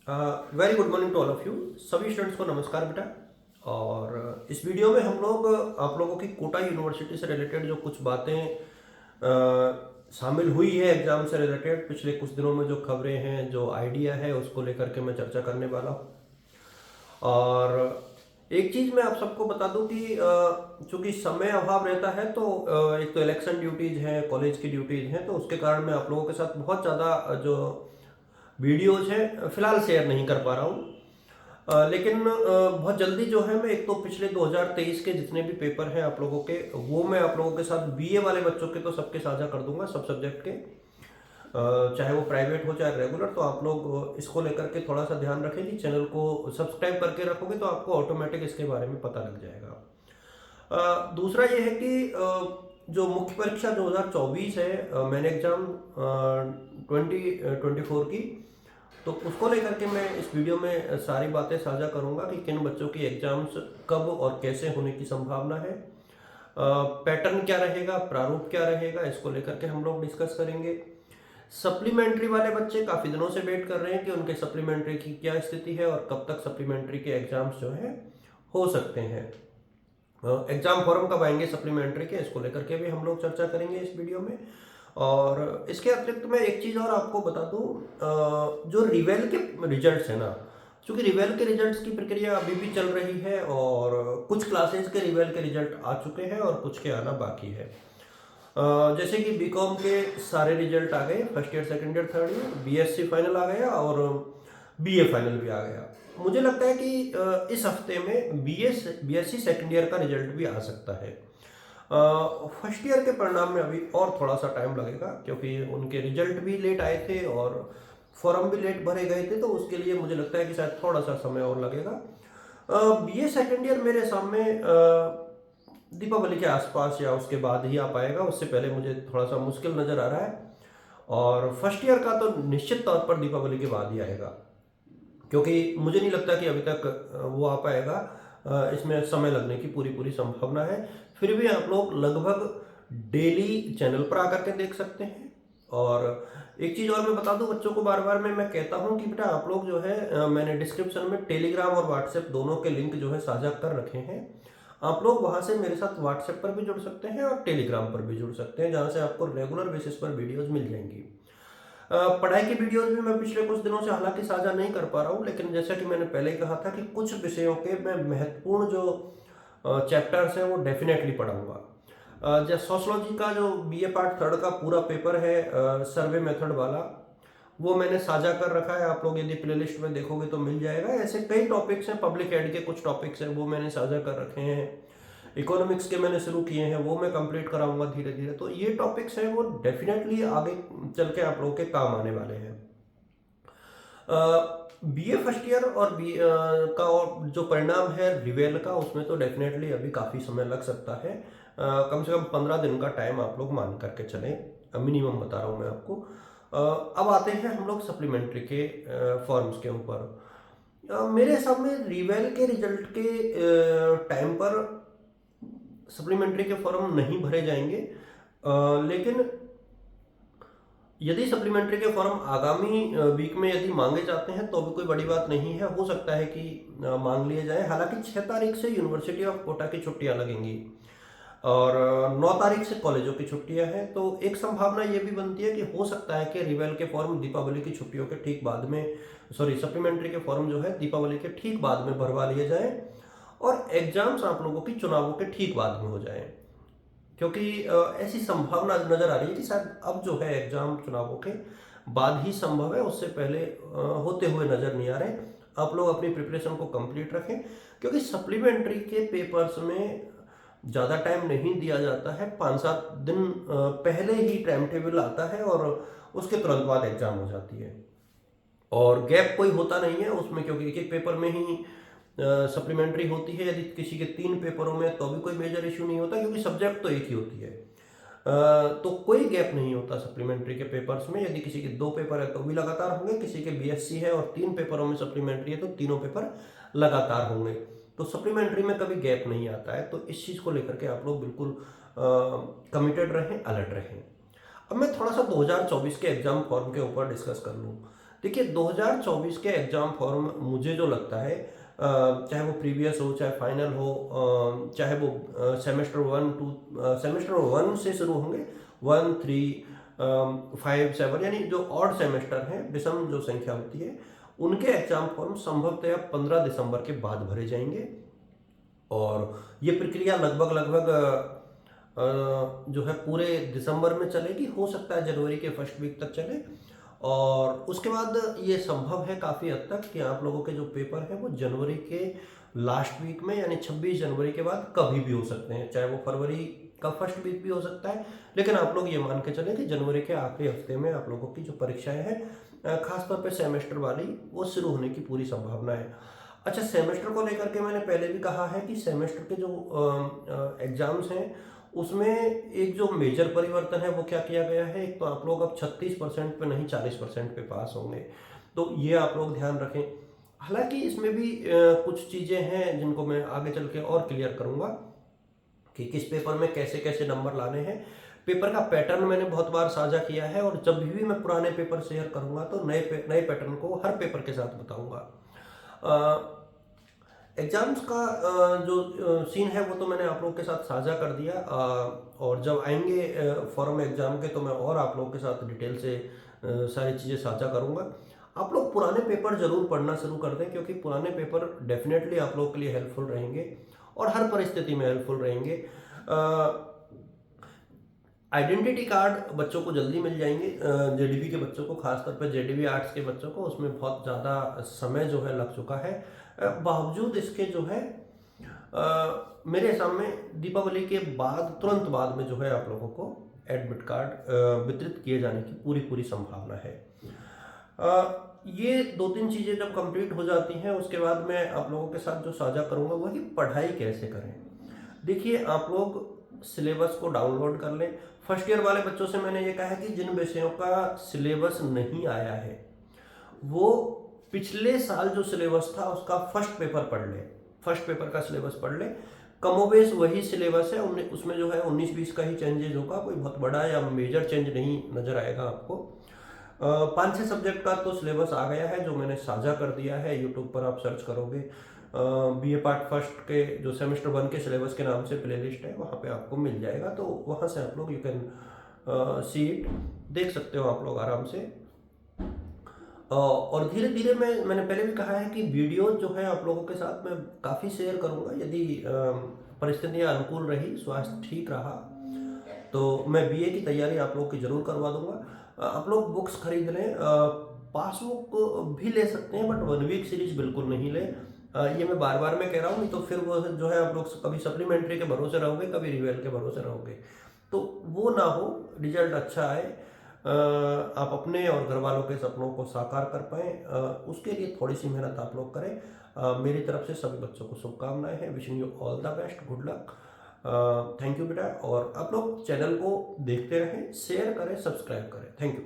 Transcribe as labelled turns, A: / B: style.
A: Very good morning to all of you. सभी students को नमस्कार बेटा। और इस वीडियो में हम लोग आप लोगों की कोटा यूनिवर्सिटी से रिलेटेड जो कुछ बातें शामिल हुई है एग्जाम से रिलेटेड, पिछले कुछ दिनों में जो खबरें हैं, जो आइडिया है, उसको लेकर के मैं चर्चा करने वाला हूँ। और एक चीज़ मैं आप सबको बता दूं कि चूंकि समय अभाव रहता है तो एक तो इलेक्शन ड्यूटीज हैं, कॉलेज की ड्यूटीज हैं, तो उसके कारण मैं आप लोगों के साथ बहुत ज़्यादा जो वीडियोज हैं फिलहाल शेयर नहीं कर पा रहा हूँ। लेकिन बहुत जल्दी जो है मैं एक तो पिछले 2023 के जितने भी पेपर हैं आप लोगों के, वो मैं आप लोगों के साथ बीए वाले बच्चों के तो सबके साझा कर दूंगा, सब सब्जेक्ट के, चाहे वो प्राइवेट हो चाहे रेगुलर। तो आप लोग इसको लेकर के थोड़ा सा ध्यान रखें कि चैनल को सब्सक्राइब करके रखोगे तो आपको ऑटोमेटिक इसके बारे में पता लग जाएगा। दूसरा ये है कि जो मुख्य परीक्षा 2024 है, मैंने एग्जाम 2024 की, तो उसको लेकर के मैं इस वीडियो में सारी बातें साझा करूंगा कि किन बच्चों की एग्जाम्स कब और कैसे होने की संभावना है, पैटर्न क्या रहेगा, प्रारूप क्या रहेगा, इसको लेकर के हम लोग डिस्कस करेंगे। सप्लीमेंट्री वाले बच्चे काफ़ी दिनों से वेट कर रहे हैं कि उनके सप्लीमेंट्री की क्या स्थिति है और कब तक सप्लीमेंट्री के एग्जाम्स जो है हो सकते हैं। एग्जाम फॉर्म कब आएंगे सप्लीमेंट्री के, इसको लेकर के भी हम लोग चर्चा करेंगे इस वीडियो में। और इसके अतिरिक्त मैं एक चीज़ और आपको बता दूं, जो रिवेल के रिजल्ट्स है ना, क्योंकि रिवेल के रिजल्ट्स की प्रक्रिया अभी भी चल रही है और कुछ क्लासेस के रिवेल के रिजल्ट आ चुके हैं और कुछ के आना बाकी है। जैसे कि बीकॉम के सारे रिजल्ट आ गए, first year, second year, third year, BSc final आ गया और बीए फाइनल भी आ गया। मुझे लगता है कि इस हफ्ते में बीएससी सेकंड ईयर का रिजल्ट भी आ सकता है। फर्स्ट ईयर के परिणाम में अभी और थोड़ा सा टाइम लगेगा क्योंकि उनके रिजल्ट भी लेट आए थे और फॉर्म भी लेट भरे गए थे, तो उसके लिए मुझे लगता है कि शायद थोड़ा सा समय और लगेगा। बीए सेकंड ईयर मेरे सामने दीपावली के आसपास या उसके बाद ही आ पाएगा, उससे पहले मुझे थोड़ा सा मुश्किल नज़र आ रहा है। और फर्स्ट ईयर का तो निश्चित तौर पर दीपावली के बाद ही आएगा, क्योंकि मुझे नहीं लगता कि अभी तक वो आ पाएगा। इसमें समय लगने की पूरी पूरी संभावना है। फिर भी आप लोग लगभग डेली चैनल पर आकर के देख सकते हैं। और एक चीज़ और मैं बता दूं बच्चों को, बार बार मैं कहता हूं कि बेटा आप लोग जो है, मैंने डिस्क्रिप्शन में टेलीग्राम और व्हाट्सएप दोनों के लिंक जो है साझा कर रखे हैं। आप लोग वहां से मेरे साथ व्हाट्सएप पर भी जुड़ सकते हैं और टेलीग्राम पर भी जुड़ सकते हैं, जहां से आपको रेगुलर बेसिस पर वीडियोज मिल जाएंगी। पढ़ाई की वीडियोस भी मैं पिछले कुछ दिनों से हालांकि साझा नहीं कर पा रहा हूँ, लेकिन जैसा कि मैंने पहले ही कहा था कि कुछ विषयों के मैं महत्वपूर्ण जो चैप्टर्स हैं वो डेफिनेटली पढ़ाऊंगा। जैसे सोशलॉजी का जो बीए पार्ट थर्ड का पूरा पेपर है, सर्वे मेथड वाला, वो मैंने साझा कर रखा है। आप लोग यदि प्लेलिस्ट में देखोगे तो मिल जाएगा। ऐसे कई टॉपिक्स हैं, पब्लिक एड के कुछ टॉपिक्स हैं वो मैंने साझा कर रखे हैं। इकोनॉमिक्स के मैंने शुरू किए हैं, वो मैं कंप्लीट कराऊंगा धीरे धीरे। तो ये टॉपिक्स हैं वो डेफिनेटली आगे चल के आप लोगों के काम आने वाले हैं। बीए फर्स्ट ईयर और बी का और जो परिणाम है रिवेल का, उसमें तो डेफिनेटली अभी काफ़ी समय लग सकता है। कम से कम 15 दिन का टाइम आप लोग मान करके चलें, मिनिमम बता रहा हूँ मैं आपको। अब आते हैं हम लोग सप्लीमेंट्री के फॉर्म्स के ऊपर। मेरे हिसाब में रिवेल के रिजल्ट के टाइम पर सप्लीमेंट्री के फॉर्म नहीं भरे जाएंगे, लेकिन यदि सप्लीमेंट्री के फॉर्म आगामी वीक में यदि मांगे जाते हैं तो भी कोई बड़ी बात नहीं है, हो सकता है कि मांग लिए जाए। हालांकि 6 तारीख से यूनिवर्सिटी ऑफ कोटा की छुट्टियां लगेंगी और 9 तारीख से कॉलेजों की छुट्टियां हैं, तो एक संभावना ये भी बनती है कि हो सकता है कि रिवेल के फॉर्म दीपावली की छुट्टियों के ठीक बाद में, सॉरी, सप्लीमेंट्री के फॉर्म जो है दीपावली के ठीक बाद में भरवा लिए जाए और एग्जाम्स आप लोगों की चुनावों के ठीक बाद में हो जाए। क्योंकि ऐसी संभावना नजर आ रही है कि शायद अब जो है एग्जाम चुनावों के बाद ही संभव है, उससे पहले होते हुए नजर नहीं आ रहे। आप लोग अपनी प्रिपरेशन को कंप्लीट रखें, क्योंकि सप्लीमेंट्री के पेपर्स में ज़्यादा टाइम नहीं दिया जाता है। 5-7 दिन पहले ही टाइम टेबल आता है और उसके तुरंत बाद एग्जाम हो जाती है और गैप कोई होता नहीं है उसमें, क्योंकि एक एक पेपर में ही सप्लीमेंट्री होती है। यदि किसी के 3 पेपरों में तो भी कोई मेजर इशू नहीं होता, क्योंकि सब्जेक्ट तो एक ही होती है। तो कोई गैप नहीं होता सप्लीमेंट्री के पेपर्स में। यदि किसी के 2 पेपर है तो भी लगातार होंगे, किसी के बीएससी है और 3 पेपरों में सप्लीमेंट्री है तो तीनों पेपर लगातार होंगे। तो सप्लीमेंट्री में कभी गैप नहीं आता है। तो इस चीज़ को लेकर के आप लोग बिल्कुल कमिटेड रहें, अलर्ट रहें। अब मैं थोड़ा सा 2024 के एग्जाम फॉर्म के ऊपर डिस्कस कर लूँ देखिए 2024 के एग्ज़ाम फॉर्म मुझे जो लगता है, चाहे वो प्रीवियस हो चाहे फाइनल हो, चाहे वो सेमेस्टर 1 से शुरू होंगे, 1 3 5 7, यानी जो ऑड सेमेस्टर हैं, विषम जो संख्या होती है, उनके एग्जाम फॉर्म संभवतः 15 दिसंबर के बाद भरे जाएंगे। और ये प्रक्रिया लगभग लगभग जो है पूरे दिसंबर में चलेगी, हो सकता है जनवरी के फर्स्ट वीक तक चले। और उसके बाद ये संभव है काफ़ी हद तक कि आप लोगों के जो पेपर हैं वो जनवरी के लास्ट वीक में, यानी 26 जनवरी के बाद कभी भी हो सकते हैं, चाहे वो फरवरी का फर्स्ट वीक भी हो सकता है। लेकिन आप लोग ये मान के चलें कि जनवरी के आखिरी हफ्ते में आप लोगों की जो परीक्षाएं हैं, खासतौर पे सेमेस्टर वाली, वो शुरू होने की पूरी संभावना है। अच्छा, सेमेस्टर को लेकर के मैंने पहले भी कहा है कि सेमेस्टर के जो एग्जाम्स हैं उसमें एक जो मेजर परिवर्तन है वो क्या किया गया है, एक तो आप लोग अब 36% पे नहीं 40% पे पास होंगे, तो ये आप लोग ध्यान रखें। हालांकि इसमें भी कुछ चीज़ें हैं जिनको मैं आगे चल के और क्लियर करूँगा कि किस पेपर में कैसे कैसे नंबर लाने हैं। पेपर का पैटर्न मैंने बहुत बार साझा किया है, और जब भी मैं पुराने पेपर शेयर करूँगा तो नए पेटर्न को हर पेपर के साथ बताऊँगा। एग्ज़ाम्स का जो सीन है वो तो मैंने आप लोगों के साथ साझा कर दिया, और जब आएंगे फॉर्म एग्ज़ाम के तो मैं और आप लोगों के साथ डिटेल से सारी चीज़ें साझा करूँगा। आप लोग पुराने पेपर ज़रूर पढ़ना शुरू कर दें, क्योंकि पुराने पेपर डेफिनेटली आप लोगों के लिए हेल्पफुल रहेंगे और हर परिस्थिति में हेल्पफुल रहेंगे। आइडेंटिटी कार्ड बच्चों को जल्दी मिल जाएंगे, जेडीबी के बच्चों को, खासतौर पर जेडीबी आर्ट्स के बच्चों को, उसमें बहुत ज़्यादा समय जो है लग चुका है। बावजूद इसके जो है मेरे हिसाब में दीपावली के बाद, तुरंत बाद में जो है आप लोगों को एडमिट कार्ड वितरित किए जाने की पूरी पूरी संभावना है। ये 2-3 चीज़ें जब कंप्लीट हो जाती हैं उसके बाद मैं आप लोगों के साथ जो साझा करूँगा वो है कि पढ़ाई कैसे करें। देखिए, आप लोग सिलेबस को डाउनलोड कर लें। फर्स्ट ईयर वाले बच्चों से मैंने ये कहा है कि जिन विषयों का सिलेबस नहीं आया है वो पिछले साल जो सिलेबस था उसका फर्स्ट पेपर पढ़ ले, फर्स्ट पेपर का सिलेबस पढ़ ले। कमोबेश वही सिलेबस है, उसमें जो है 19-20 का ही चेंजेस होगा, कोई बहुत बड़ा या मेजर चेंज नहीं नजर आएगा आपको। 5-6 सब्जेक्ट का तो सिलेबस आ गया है जो मैंने साझा कर दिया है, यूट्यूब पर आप सर्च करोगे बीए पार्ट फर्स्ट के जो सेमेस्टर 1 के सिलेबस के नाम से प्लेलिस्ट है, वहाँ पे आपको मिल जाएगा, तो वहाँ से आप लोग यू कैन सी इट, देख सकते हो आप लोग आराम से। और धीरे धीरे मैंने पहले भी कहा है कि वीडियो जो है आप लोगों के साथ मैं काफ़ी शेयर करूँगा, यदि परिस्थितियाँ अनुकूल रही, स्वास्थ्य ठीक रहा, तो मैं बीए की तैयारी आप लोग की ज़रूर करवा दूंगा। आप लोग बुक्स खरीद लें, पासबुक भी ले सकते हैं, बट 1 वीक सीरीज बिल्कुल नहीं ले। ये मैं बार बार मैं कह रहा हूँ, नहीं तो फिर वो जो है आप लोग कभी सप्लीमेंट्री के भरोसे रहोगे, कभी रिवेल के भरोसे रहोगे, तो वो ना हो, रिजल्ट अच्छा आए, आप अपने और घर वालों के सपनों को साकार कर पाएँ, उसके लिए थोड़ी सी मेहनत आप लोग करें। मेरी तरफ से सभी बच्चों को शुभकामनाएं हैं, wishing you all the best, good luck, thank you बेटा। और आप लोग चैनल को देखते रहें, शेयर करें, सब्सक्राइब करें, थैंक यू।